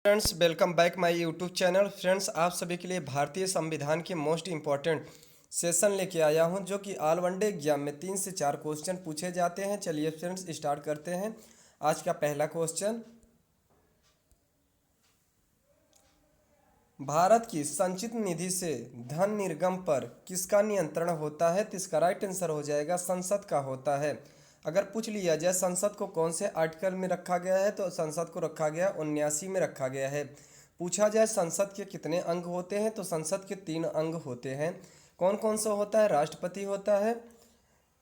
Friends, welcome back my YouTube channel. Friends, आप सभी के लिए भारतीय संविधान के मोस्ट इम्पॉर्टेंट सेशन लेके आया हूं, जो कि ऑल वनडे एग्जाम में 3 से 4 क्वेश्चन पूछे जाते हैं। चलिए फ्रेंड्स, स्टार्ट करते हैं। आज का पहला क्वेश्चन, भारत की संचित निधि से धन निर्गम पर किसका नियंत्रण होता है? तो इसका राइट आंसर हो जाएगा संसद का होता है। अगर पूछ लिया जाए संसद को कौन से आर्टिकल में रखा गया है, तो संसद को रखा गया 79 में रखा गया है। पूछा जाए संसद के कितने अंग होते हैं, तो संसद के 3 अंग होते हैं। कौन कौन सा होता है? राष्ट्रपति होता है,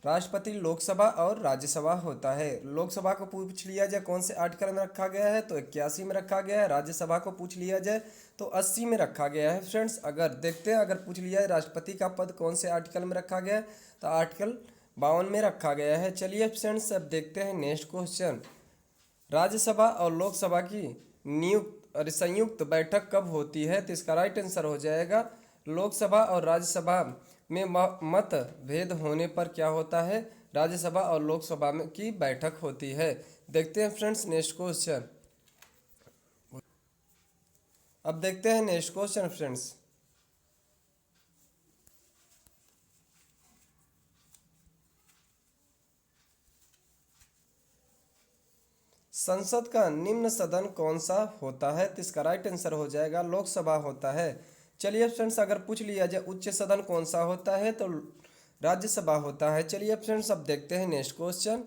राष्ट्रपति, लोकसभा और राज्यसभा होता है। लोकसभा को पूछ लिया जाए कौन से आर्टिकल में रखा गया है, तो 81 में रखा गया है। राज्यसभा को पूछ लिया जाए तो 80 में रखा गया है। फ्रेंड्स, अगर देखते हैं, अगर पूछ लिया जाए राष्ट्रपति का पद कौन से आर्टिकल में रखा गया है, तो आर्टिकल 52 में रखा गया है। चलिए फ्रेंड्स, अब देखते हैं नेक्स्ट क्वेश्चन। राज्यसभा और लोकसभा की नियुक्त और संयुक्त बैठक कब होती है? तो इसका राइट आंसर हो जाएगा लोकसभा और राज्यसभा में मत भेद होने पर क्या होता है? राज्यसभा और लोकसभा में की बैठक होती है। देखते हैं फ्रेंड्स नेक्स्ट क्वेश्चन। अब देखते हैं नेक्स्ट क्वेश्चन फ्रेंड्स। संसद का निम्न सदन कौन सा होता है? तो इसका राइट आंसर हो जाएगा लोकसभा होता है। चलिए फ्रेंड्स, अगर पूछ लिया जाए उच्च सदन कौन सा होता है, तो राज्यसभा होता है। चलिए फ्रेंड्स, अब देखते हैं नेक्स्ट क्वेश्चन।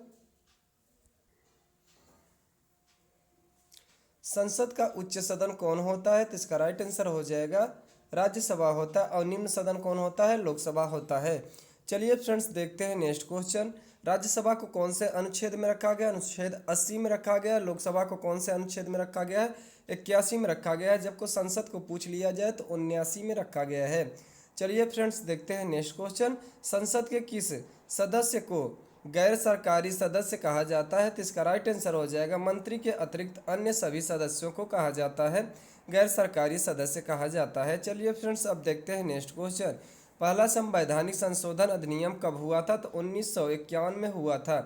संसद का उच्च सदन कौन होता है? तो इसका राइट आंसर हो जाएगा राज्यसभा होता है। और निम्न सदन कौन होता है? लोकसभा होता है। चलिए फ्रेंड्स, देखते हैं नेक्स्ट क्वेश्चन। राज्यसभा को कौन से अनुच्छेद में रखा गया? अनुच्छेद 80 में रखा गया। लोकसभा को कौन से अनुच्छेद में रखा गया है? 81 में रखा गया है। जबकि संसद को पूछ लिया जाए तो 79 में रखा गया है। चलिए फ्रेंड्स, देखते हैं नेक्स्ट क्वेश्चन। संसद के किस सदस्य को गैर सरकारी सदस्य कहा जाता है? तो इसका राइट आंसर हो जाएगा मंत्री के अतिरिक्त अन्य सभी सदस्यों को कहा जाता है गैर सरकारी सदस्य कहा जाता है। चलिए फ्रेंड्स, अब देखते हैं नेक्स्ट क्वेश्चन। पहला संवैधानिक संशोधन अधिनियम कब हुआ था? तो 1951 में हुआ था।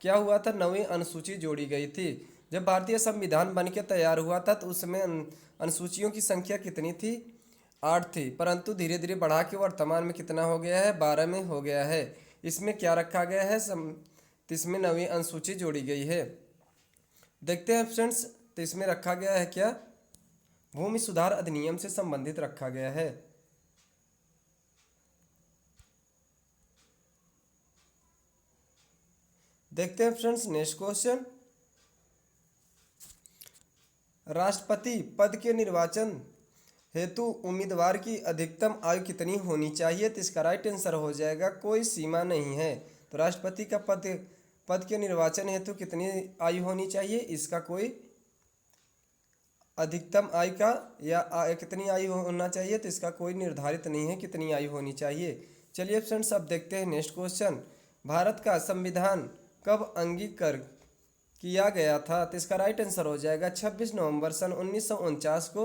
क्या हुआ था? 9वीं अनुसूची जोड़ी गई थी। जब भारतीय संविधान बन के तैयार हुआ था तो उसमें अनुसूचियों की संख्या कितनी थी? 8 थी, परंतु धीरे धीरे बढ़ा के वर्तमान में कितना हो गया है? 12 में हो गया है। इसमें क्या रखा गया है? तो इसमें 9वीं अनुसूची जोड़ी गई है। देखते हैं फ्रेंड्स, तो इसमें रखा गया है क्या? भूमि सुधार अधिनियम से संबंधित रखा गया है। देखते हैं फ्रेंड्स नेक्स्ट क्वेश्चन। राष्ट्रपति पद के निर्वाचन हेतु उम्मीदवार की अधिकतम आयु कितनी होनी चाहिए? तो इसका राइट आंसर हो जाएगा कोई सीमा नहीं है। तो राष्ट्रपति का पद के निर्वाचन हेतु कितनी आयु होनी चाहिए? इसका कोई अधिकतम आयु का या कितनी आयु होना चाहिए, तो इसका कोई निर्धारित नहीं है कितनी आयु होनी चाहिए। चलिए फ्रेंड्स, अब देखते हैं नेक्स्ट क्वेश्चन। भारत का संविधान कब अंगीकार किया गया था? तो इसका राइट आंसर हो जाएगा 26 नवंबर सन 1949 को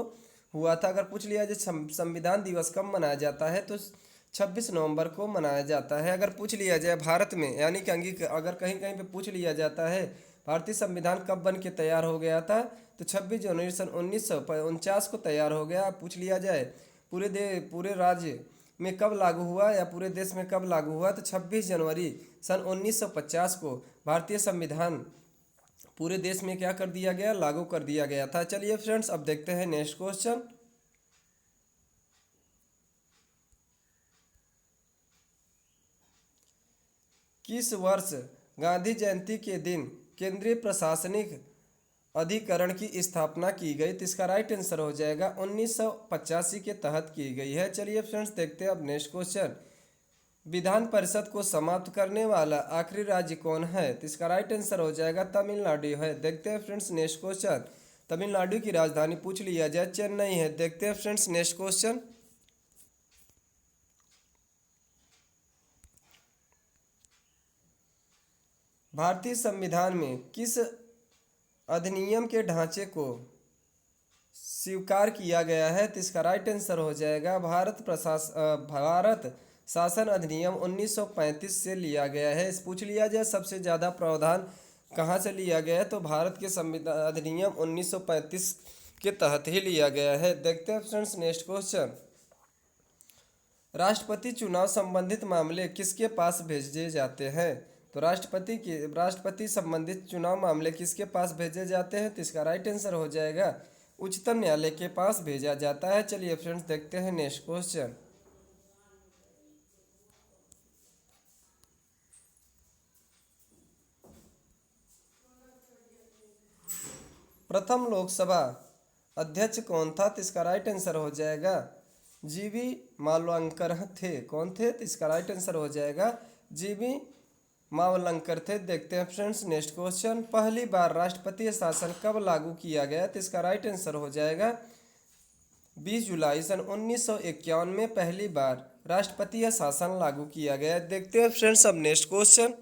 हुआ था। अगर पूछ लिया जाए संविधान दिवस कब मनाया जाता है, तो 26 नवंबर को मनाया जाता है। अगर पूछ लिया जाए भारत में, यानी कि अगर कहीं कहीं पे पूछ लिया जाता है भारतीय संविधान कब बन के तैयार हो गया था, तो 26 जनवरी सन 1949 को तैयार हो गया। पूछ लिया जाए पूरे राज्य में कब लागू हुआ या पूरे देश में कब लागू हुआ, तो 26 जनवरी सन 1950 को भारतीय संविधान पूरे देश में क्या कर दिया गया? लागू कर दिया गया था। चलिए फ्रेंड्स, अब देखते हैं नेक्स्ट क्वेश्चन। किस वर्ष गांधी जयंती के दिन केंद्रीय प्रशासनिक अधिकरण की स्थापना की गई? तो इसका राइट आंसर हो जाएगा 1985 के तहत की गई है। चलिए फ्रेंड्स, देखते हैं अब नेक्स्ट क्वेश्चन। विधान परिषद को समाप्त करने वाला आखिरी राज्य कौन है? तो इसका राइट आंसर हो जाएगा तमिलनाडु है। देखते हैं फ्रेंड्स नेक्स्ट क्वेश्चन। तमिलनाडु की राजधानी पूछ लिया जाए चेन्नई है। देखते हैं फ्रेंड्स नेक्स्ट क्वेश्चन। भारतीय संविधान में किस अधिनियम के ढांचे को स्वीकार किया गया है? तो इसका राइट आंसर हो जाएगा भारत शासन अधिनियम 1935 से लिया गया है। इस पूछ लिया जाए सबसे ज़्यादा प्रावधान कहाँ से लिया गया है, तो भारत के संविधान अधिनियम 1935 के तहत ही लिया गया है। देखते हैं फ्रेंड्स नेक्स्ट क्वेश्चन। राष्ट्रपति चुनाव संबंधित मामले किसके पास भेजे जाते हैं? तो राष्ट्रपति संबंधित चुनाव मामले किसके पास भेजे जाते हैं? तो इसका राइट आंसर हो जाएगा उच्चतम न्यायालय के पास भेजा जाता है। चलिए फ्रेंड्स देखते हैं नेक्स्ट क्वेश्चन। प्रथम लोकसभा अध्यक्ष कौन था? तो इसका राइट आंसर हो जाएगा जीवी मावलंकर थे। कौन थे? तो इसका राइट आंसर हो जाएगा जीवी मावलंकर थे। देखते हैं फ्रेंड्स नेक्स्ट क्वेश्चन। पहली बार राष्ट्रपति शासन कब लागू किया गया? तो इसका राइट आंसर हो जाएगा 20 जुलाई सन 1951 में पहली बार राष्ट्रपति शासन लागू किया गया। देखते हैं फ्रेंड्स अब नेक्स्ट क्वेश्चन।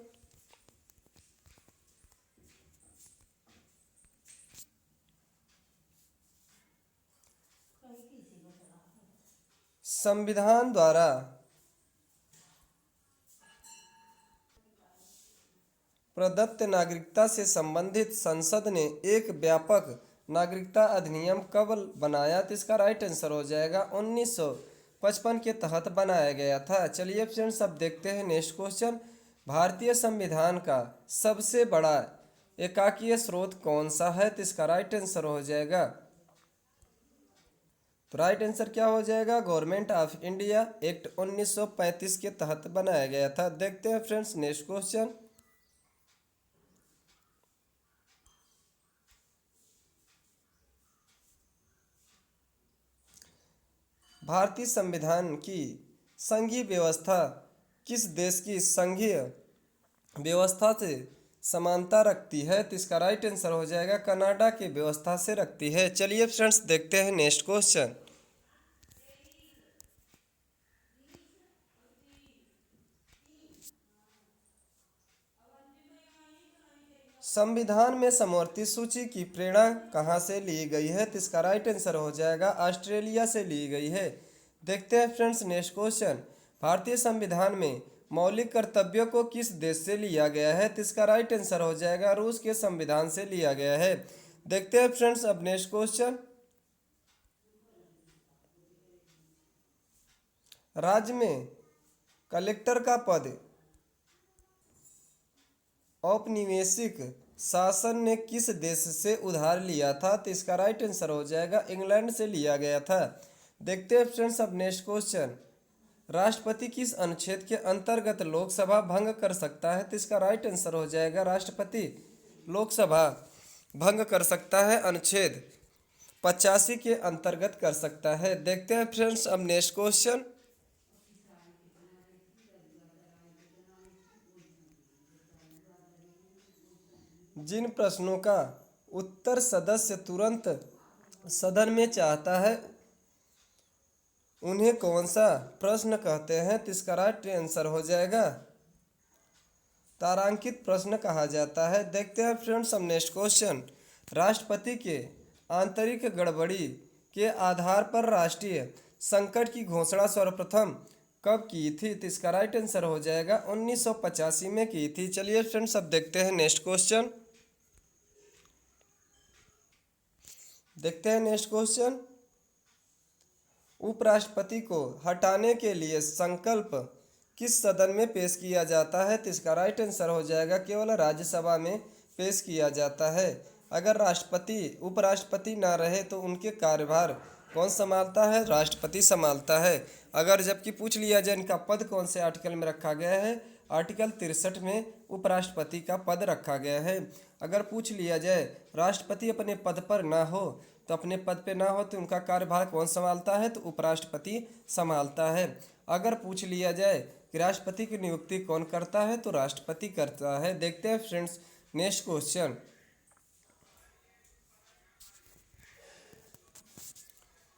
संविधान द्वारा प्रदत्त नागरिकता से संबंधित संसद ने एक व्यापक नागरिकता अधिनियम कब बनाया? तो इसका राइट आंसर हो जाएगा 1955 के तहत बनाया गया था। चलिए फ्रेंड्स अब देखते हैं नेक्स्ट क्वेश्चन। भारतीय संविधान का सबसे बड़ा एकाकीय स्रोत कौन सा है? तो इसका राइट आंसर हो जाएगा, तो राइट आंसर क्या हो जाएगा? गवर्नमेंट ऑफ इंडिया एक्ट 1935 के तहत बनाया गया था। देखते हैं फ्रेंड्स नेक्स्ट क्वेश्चन। भारतीय संविधान की संघीय व्यवस्था किस देश की संघीय व्यवस्था से समानता रखती है? तो इसका राइट आंसर हो जाएगा कनाडा की व्यवस्था से रखती है। चलिए फ्रेंड्स देखते हैं नेक्स्ट क्वेश्चन। संविधान में समवर्ती सूची की प्रेरणा कहाँ से ली गई है? तो इसका राइट आंसर हो जाएगा ऑस्ट्रेलिया से ली गई है। देखते हैं फ्रेंड्स नेक्स्ट क्वेश्चन। भारतीय संविधान में मौलिक कर्तव्यों को किस देश से लिया गया है? तो इसका राइट आंसर हो जाएगा रूस के संविधान से लिया गया है। देखते हैं फ्रेंड्स अब नेक्स्ट क्वेश्चन। राज्य में कलेक्टर का पद औपनिवेशिक शासन ने किस देश से उधार लिया था? तो इसका राइट आंसर हो जाएगा इंग्लैंड से लिया गया था। देखते हैं फ्रेंड्स अब नेक्स्ट क्वेश्चन। राष्ट्रपति किस अनुच्छेद के अंतर्गत लोकसभा भंग कर सकता है? तो इसका राइट आंसर हो जाएगा राष्ट्रपति लोकसभा भंग कर सकता है अनुच्छेद 85 के अंतर्गत कर सकता है। देखते हैं फ्रेंड्स अब नेक्स्ट क्वेश्चन। जिन प्रश्नों का उत्तर सदस्य तुरंत सदन में चाहता है उन्हें कौन सा प्रश्न कहते हैं? तो इसका राइट आंसर हो जाएगा तारांकित प्रश्न कहा जाता है। देखते हैं फ्रेंड्स हम नेक्स्ट क्वेश्चन। राष्ट्रपति के आंतरिक गड़बड़ी के आधार पर राष्ट्रीय संकट की घोषणा सर्वप्रथम कब की थी? तो इसका राइट आंसर हो जाएगा 1985 में की थी। चलिए फ्रेंड्स अब देखते हैं नेक्स्ट क्वेश्चन। देखते हैं नेक्स्ट क्वेश्चन। उपराष्ट्रपति को हटाने के लिए संकल्प किस सदन में पेश किया जाता है? तो इसका राइट आंसर हो जाएगा केवल राज्यसभा में पेश किया जाता है। अगर राष्ट्रपति उपराष्ट्रपति ना रहे तो उनके कार्यभार कौन संभालता है? राष्ट्रपति संभालता है। अगर जबकि पूछ लिया जाए इनका पद कौन से आर्टिकल में रखा गया है? आर्टिकल 63 में उपराष्ट्रपति का पद रखा गया है। अगर पूछ लिया जाए राष्ट्रपति अपने पद पर ना हो तो अपने पद पे ना हो तो उनका कार्यभार कौन संभालता है? तो उपराष्ट्रपति संभालता है। अगर पूछ लिया जाए कि राष्ट्रपति की नियुक्ति कौन करता है? तो राष्ट्रपति करता है। देखते हैं फ्रेंड्स नेक्स्ट क्वेश्चन।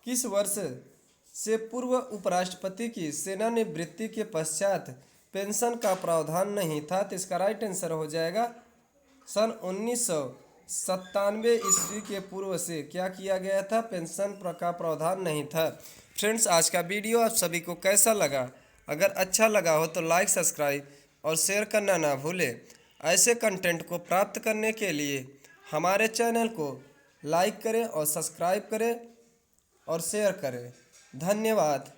किस वर्ष से पूर्व उपराष्ट्रपति की सेवानिवृत्ति के पश्चात पेंशन का प्रावधान नहीं था? तो इसका राइट आंसर हो जाएगा सन 1997 ईस्वी के पूर्व से क्या किया गया था? पेंशन का प्रावधान नहीं था। फ्रेंड्स आज का वीडियो आप सभी को कैसा लगा? अगर अच्छा लगा हो तो लाइक सब्सक्राइब और शेयर करना ना भूलें। ऐसे कंटेंट को प्राप्त करने के लिए हमारे चैनल को लाइक करें और सब्सक्राइब करें और शेयर करें। धन्यवाद।